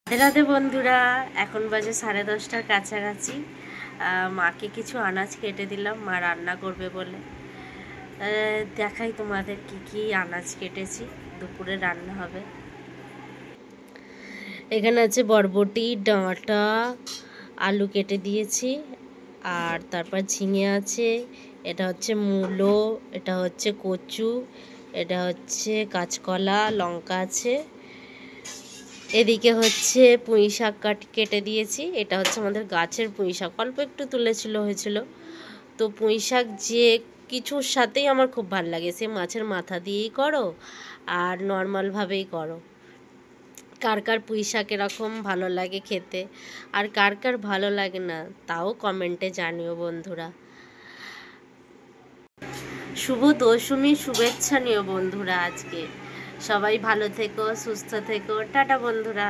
রাধে রাধে বন্ধুরা, এখন বাজে 10:30টার কাছাকাছি। মাকে কিছু আনাজ কেটে দিলাম, মা রান্না করবে বলে। দেখাই তোমাদের কি কি আনাজ কেটেছি, দুপুরে রান্না হবে। এখানে আছে বরবটি, ডাঁটা, আলু কেটে দিয়েছি, আর তারপর ঝিঙে আছে, এটা হচ্ছে মূলো, এটা হচ্ছে কচু, এটা হচ্ছে কাঁচকলা, লঙ্কা আছে। এদিকে হচ্ছে পুঁই শাক কেটে দিয়েছি, এটা হচ্ছে আমাদের গাছের পুঁই শাক, অল্প একটু হয়েছিল। তো পুঁই শাক যে কিছুর সাথেই আমার খুব ভালো লাগে, সে মাছের মাথা দিয়েই করো আর নর্মালভাবেই করো। কার কার পুঁই শাক এরকম ভালো লাগে খেতে, আর কার কার ভালো লাগে না তাও কমেন্টে জানিও বন্ধুরা। শুভ দশমী শুভেচ্ছা নিও বন্ধুরা। আজকে সবাই ভালো থেকো, সুস্থ থেকো। টাটা বন্ধুরা।